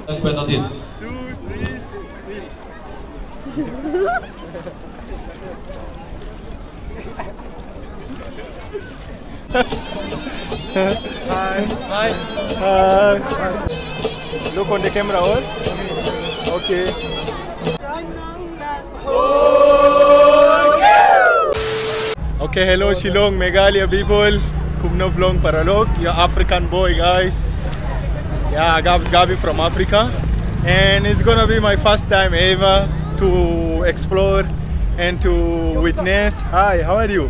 Two, three, Hi. Hi. Look on the camera, all? Okay. Okay, hello Shillong, Meghalaya people. Kumno Blong Paralog, your African boy, guys. Yeah, Gabs from Africa. And it's gonna be my first time ever to explore and to witness. Hi, how are you?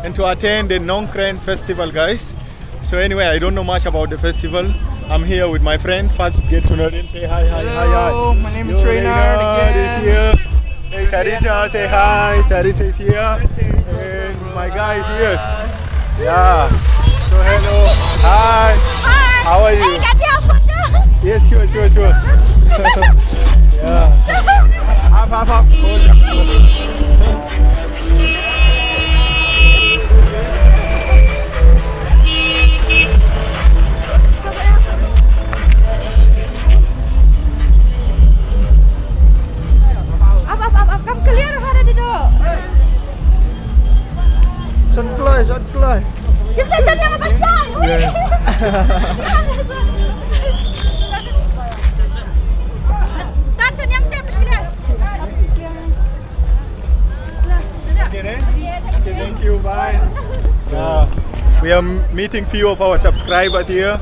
And to attend the Nongkrem festival, guys. So anyway, I don't know much about the festival. I'm here with my friend. First, get to know them. Say hi, hi, Hello, hi, hi. my name is Reynard again. Is here. Hey, Sarita, say hi. Sarita is here. And my guy is here. Yeah. So hello. Hi. Hi. How are you? Can we have photo? Yes, sure. Yeah. Up. Hold up. Up. Come clear hari di do. Sunklay. Cinta sana apa syai? Tan sen yang tep clear. Okay, thank you. Bye. Yeah, we are meeting few of our subscribers here,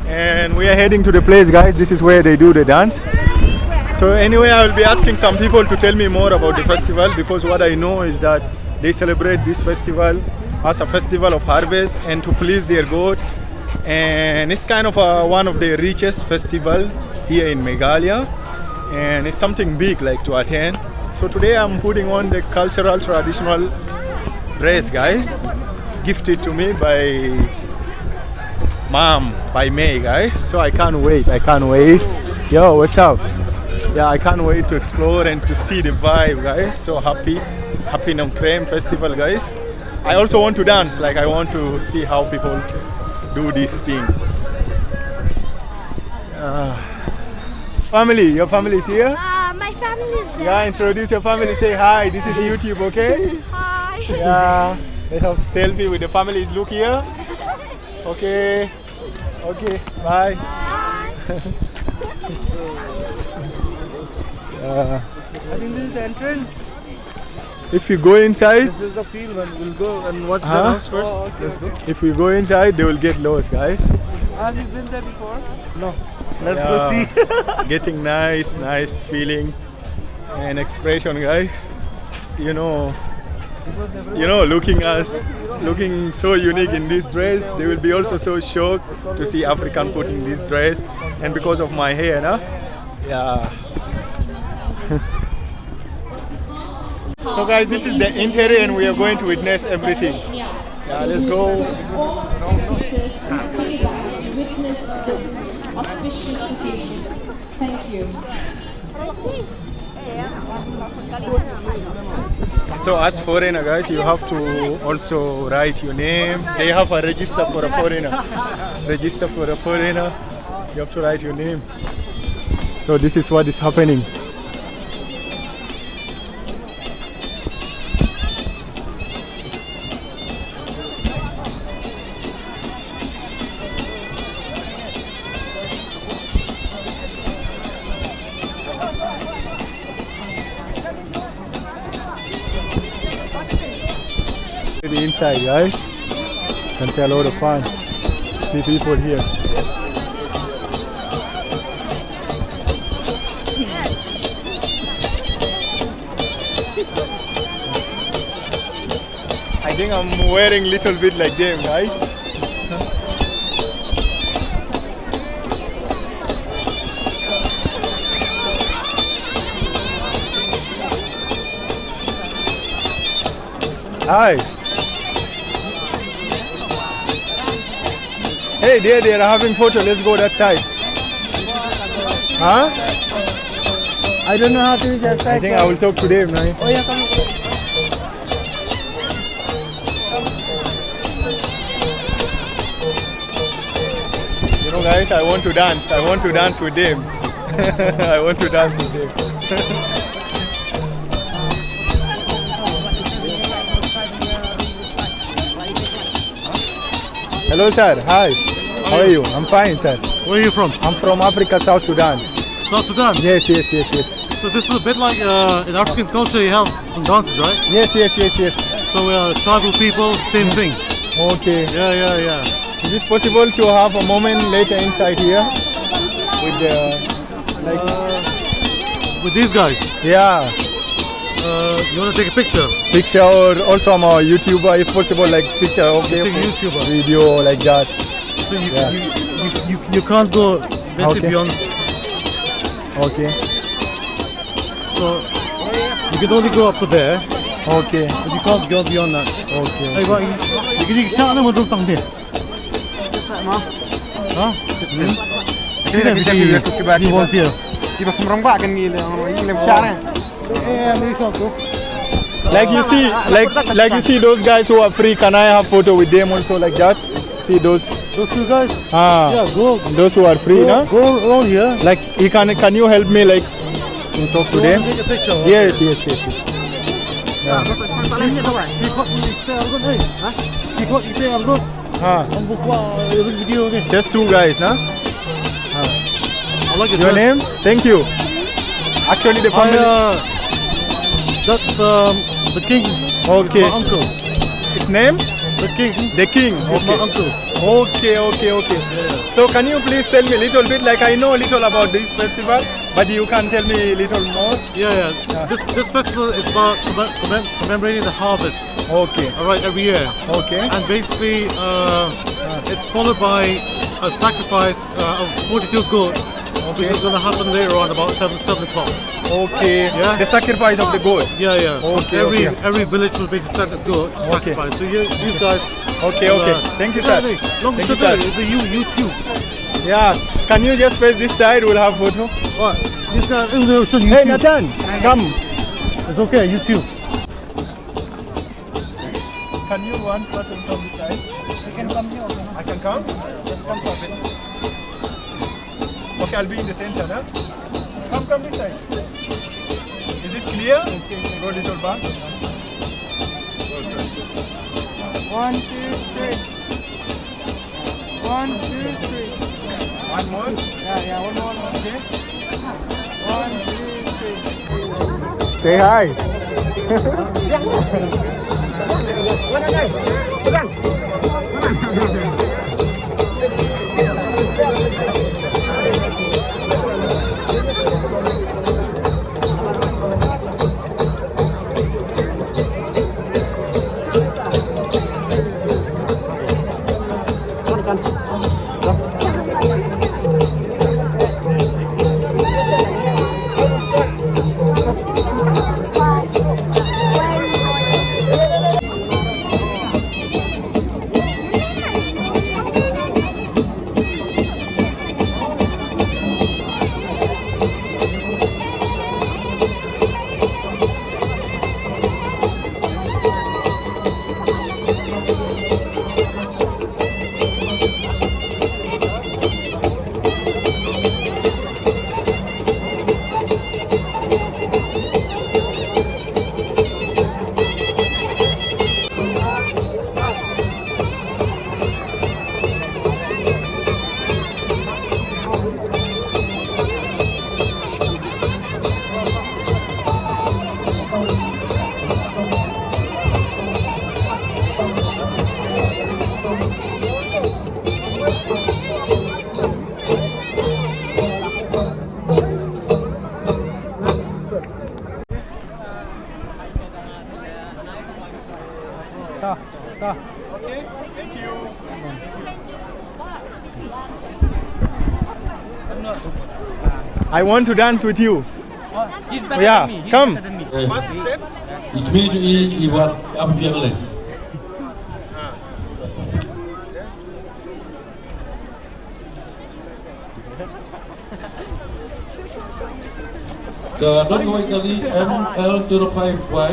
and we are heading to the place, guys. This is where they do the dance. So anyway, I will be asking some people to tell me more about the festival, because what I know is that they celebrate this festival as a festival of harvest and to please their God. And it's kind of one of the richest festival here in Meghalaya, and it's something big like to attend. So today I'm putting on the cultural traditional dress, guys, gifted to me by mom, by May, guys. So I can't wait. Yo, what's up? Yeah, I can't wait to explore and to see the vibe, guys. So happy Nongkrem festival, guys. I also want to dance, like I want to see how people do this thing. Family, your family is here? My family is there. Yeah, introduce your family, say hi, this is YouTube, okay? Hi. Yeah, let's have selfie with the family. Look here. Okay, bye. I think this is the entrance. If you go inside, This is the field one. We'll go and watch the Huh? house first. Let's go. if we go inside, they will get lost, guys. Have you been there before? No. Let's Yeah. go see. Getting nice feeling and expression, guys. You know, looking so unique in this dress. They will be also so shocked to see African putting this dress, and because of my hair, nah? Yeah. So guys, this is the interior, and we are going to witness everything. Yeah, let's go. Witness the auspicious occasion. Thank you. So as foreigner, guys, you have to also write your name. They have a register for a foreigner. You have to write your name. So this is what is happening. The inside, guys. You can see a lot of fun. See people here. I think I'm wearing little bit like them, guys. Hi. Hey, they are having photo. Let's go that side. Huh? I don't know how to use that side. I think I will talk to them, right? Oh yeah, come. You know, guys, I want to dance with them. I want to dance with him. Hello sir, hi. How are you? I'm fine sir. Where are you from? I'm from Africa, South Sudan. South Sudan? Yes. So this is a bit like in African culture you have some dances, right? Yes. So we are tribal people, same thing. Okay. Yeah. Is it possible to have a moment later inside here? With the, With these guys. yeah, You want to take a picture? picture or also I'm a YouTuber if possible, like picture of the Take a YouTuber. video like that. So Yeah. you can't go basically Okay. beyond. Okay. So you can only go up to there, Okay. but you can't go beyond that. Okay. Hey, what? You can shout them or don't tongue there. Huh? You want here? Tiba kemerong kan gila, ini besar. Like you see, like you see those guys who are free. Can I have photo with them also like that? See those? Those two guys? Ah. Yeah, go. Those who are free, no? Go around here. Like can you help me like to talk to You them? want to take a picture? Yes. Yeah. Ah. Video ni. Just two guys, no? I like Your name? Thank you. Actually, the family. That's the king. Okay. He's my uncle. His name? The king. The king. He's my uncle. Okay. So can you please tell me a little bit? Like I know a little about this festival, but you can tell me a little more. Yeah. This festival is about commemorating the harvest. Okay. All right, every year. Okay. And basically, it's followed by a sacrifice of 42 goats, which is going to happen later on about 7 o'clock. Okay. Yeah. The sacrifice of the goat. Yeah. Okay, Every village will basically send a goat to Okay. sacrifice. So these guys. Okay. Thank you, sir. Long Thank you, sir. It's a YouTube. Yeah. Can you just face this side? We'll have photo. What? This guy will show Hey, YouTube. Nathan, come. It's okay, YouTube. Can you one person come this side? You can come here. I can come? Just come for a bit. Okay, I'll be in the center, huh? Come this side. Is it clear? Go a little back. 1, 2, 3. 1, 2, 3. One more. Yeah, one more. Okay. 1, 2, 3. Say hi. Okay, thank you. I want to dance with you. He's better Yeah, than me. He's come. better than me. First step. Ikmeju iwat apa piang le? The non-going kali ML05Y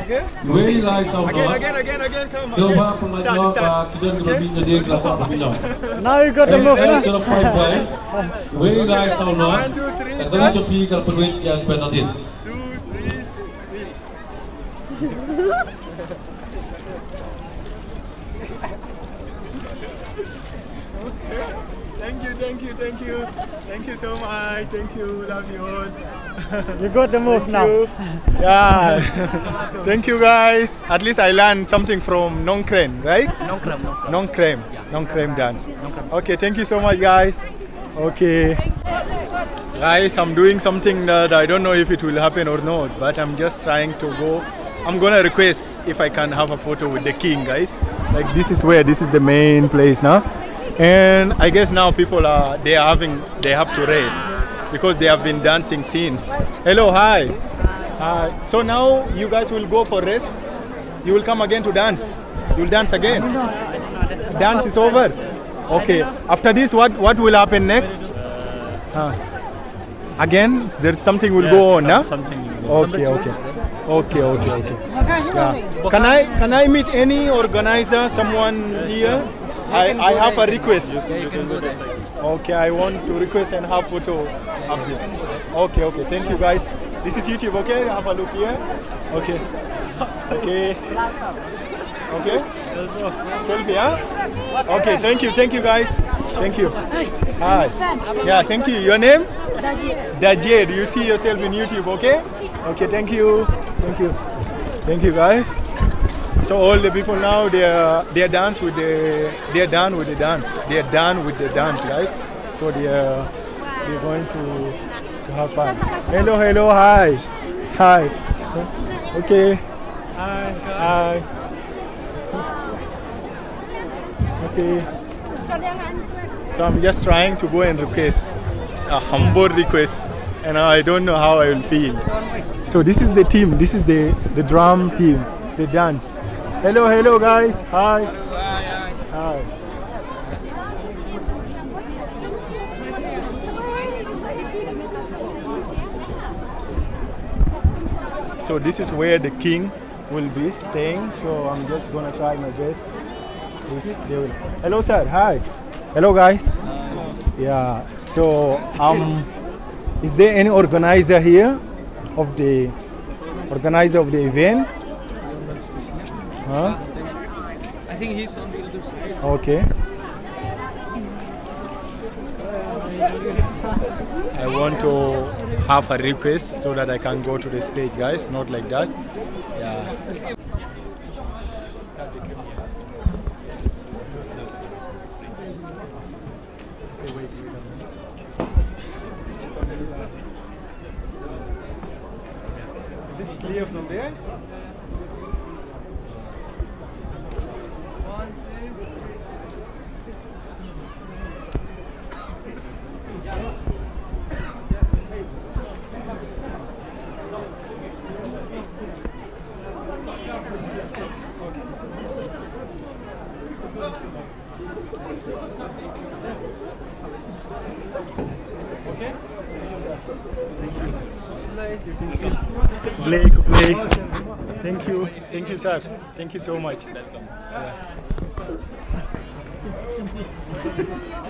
Okay. Very nice of Again, come. So again. far from my job, kita belum jadi kelapa pembina. Now you got the move. Very to the point boy. Very nice of not. 1, 2, 3, Kata start. cepi kalau penuit yang penadin. 2, 3, 3. Thank you so much. Thank you. Love you all. You got the move now. Yeah. Thank you guys. At least I learned something from Nongkrem, right? Nongkrem dance. Okay, thank you so much guys. Okay. Guys, I'm doing something that I don't know if it will happen or not, but I'm just trying to go. I'm gonna request if I can have a photo with the king, guys. Like this is the main place now. And I guess now people they have to race because they have been dancing since. Hello, hi. So now you guys will go for rest. You will come again to dance. You will dance again. Dance is over. Okay. After this, what will happen next? Again, there's something will go on, huh? Okay. Yeah. Can I meet any organizer, someone here? I have a request. Yeah, you can go there. Okay, I want to request and have photo up here. Okay. Thank you guys. This is YouTube, okay? Have a look here. Okay. Selfie, huh? Okay, thank you guys. Thank you. Hi. Yeah, thank you. Your name? Dajie. Do you see yourself in YouTube, okay? Okay, thank you. Thank you guys. So all the people now they are done with the dance, guys. So they're going to have fun. Hello, hi. Okay. Hi. Okay. So I'm just trying to go and request. It's a humble request, and I don't know how I will feel. So this is the team. This is the drum team. They dance. Hello guys. Hi. So this is where the king will be staying. So I'm just gonna try my best. They will. Hello sir. Hi. Hello guys. Yeah. So is there any organizer here of the event? Huh? I think he's on the other side. Okay. I want to have a request so that I can go to the stage, guys. Not like that. Yeah. Is it clear from there? Okay. Play. Thank you, sir. Thank you so much. Yeah.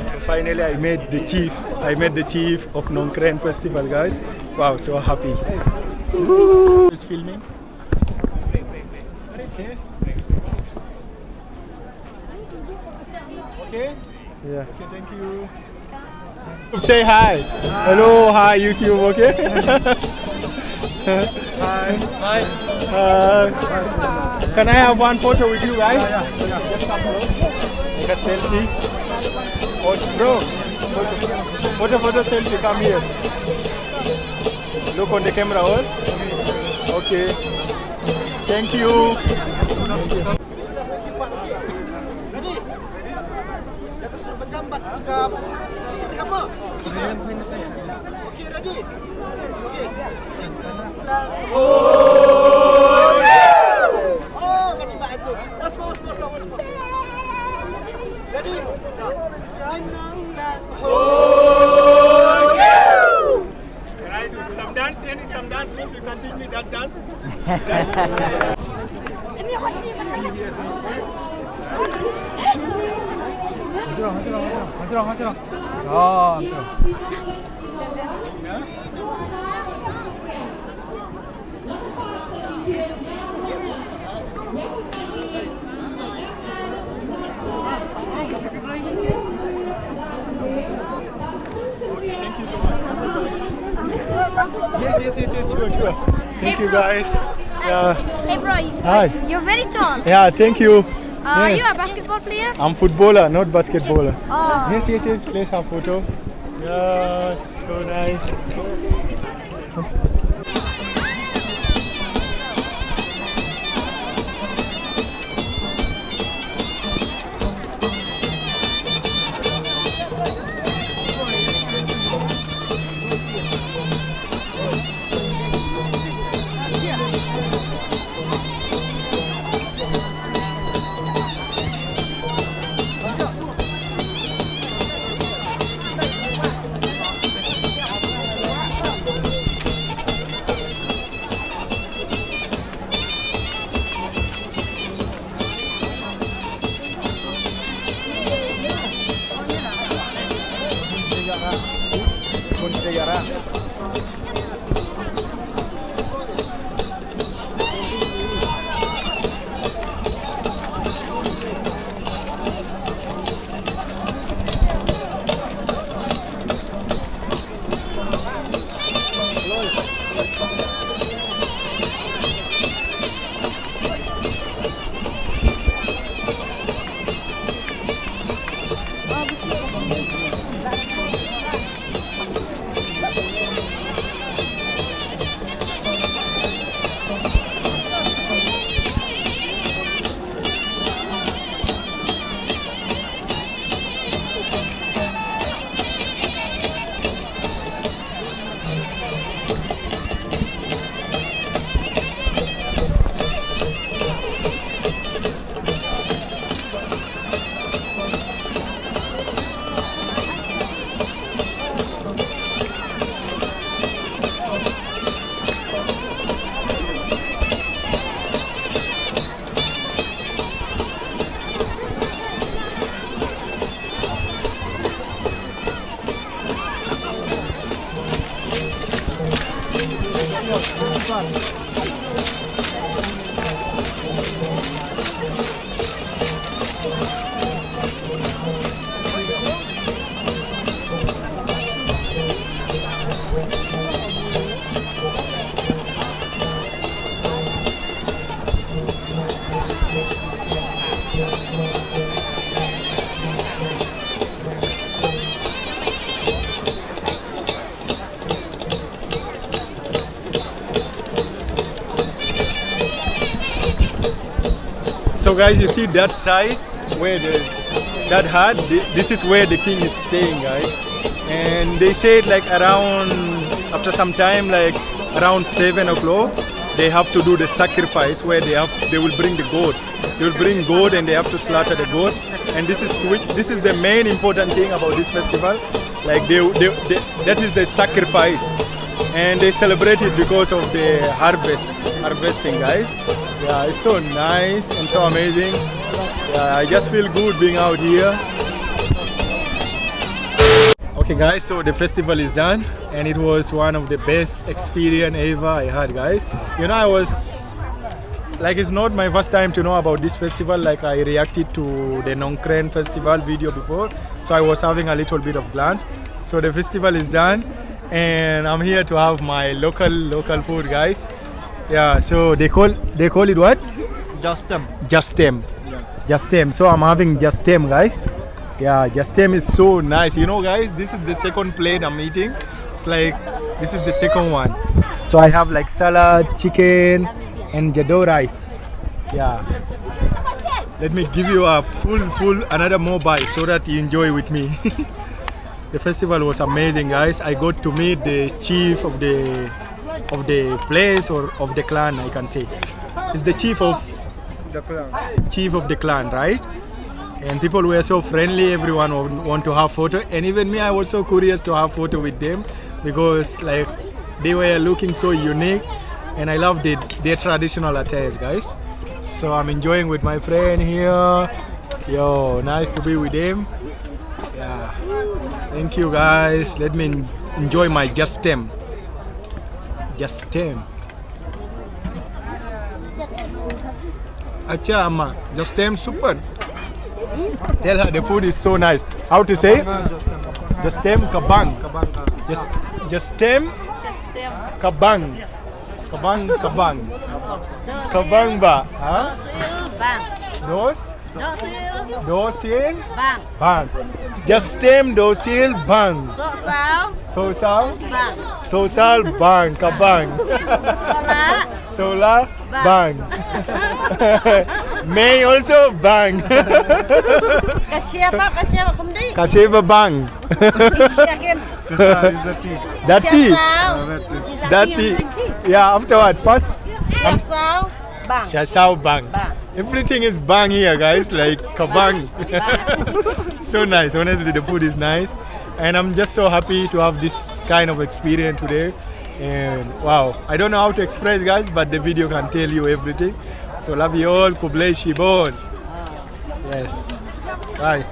So finally, I met the chief of Nongkrem Festival, guys. Wow, so happy. Who's filming? Okay. Yeah. Okay, thank you. Say hi. Hello, hi YouTube, okay? Hi. Can I have one photo with you guys? Just come close. Take a selfie. Oh, bro. Photo selfie, come here. Look on the camera, all. Okay. Thank you. Can I do some dance? Some dance move? You can teach me that dance? Oh, Yes, sure. Thank you guys. Yeah. Hey bro, Hi. you're very tall. Yeah, thank you. Are Yes. you a basketball player? I'm footballer, not basketballer. Oh. Yes, let's have photo. Yeah, so nice. So guys, you see that side where that hut, this is where the king is staying, guys. And they said like around, after some time, like around 7 o'clock, they have to do the sacrifice where they will bring the goat. They will bring goat and they have to slaughter the goat. And this is the main important thing about this festival. Like that is the sacrifice. And they celebrate it because of the harvesting, guys. Yeah, it's so nice and so amazing. Yeah, I just feel good being out here. Okay guys, so the festival is done and it was one of the best experience ever I had, guys. You know, I was like, it's not my first time to know about this festival. Like, I reacted to the Nongkrem festival video before, so I was having a little bit of glance. So the festival is done and I'm here to have my local food, guys. Yeah, so they call it what? Justem. Justem. Yeah. Justem. So I'm having Justem, guys. Yeah, Justem is so nice. You know, guys, this is the second plate I'm eating. It's like, this is the second one. So I have like salad, chicken, and jado rice. Yeah. Let me give you a full another more bite so that you enjoy with me. The festival was amazing, guys. I got to meet the chief of the place, or of the clan, I can say. It's the chief of the clan, right? And people were so friendly. Everyone want to have photo, and even me, I was so curious to have photo with them because like they were looking so unique, and I love their traditional attires, guys. So I'm enjoying with my friend here. Yo, nice to be with them. Yeah. Thank you guys. Let me enjoy my just stem. Just stem. Acha amma, just stem super. Tell her the food is so nice. How to say? Just stem kabang. Just stem kabang. Kabang. Kabang ba? Huh? Dosil bang. Just stem dosil bang. Sosal bang kabang. Sola bang. May also bang. Kashiba bang. Dati. Yeah, afterward. First. Shasau bang. Everything is bang here, guys. Like kabang. So nice. Honestly, the food is nice, and I'm just so happy to have this kind of experience today. And wow, I don't know how to express, guys, but the video can tell you everything. So love you all. Kublai Shibon. Yes. Bye.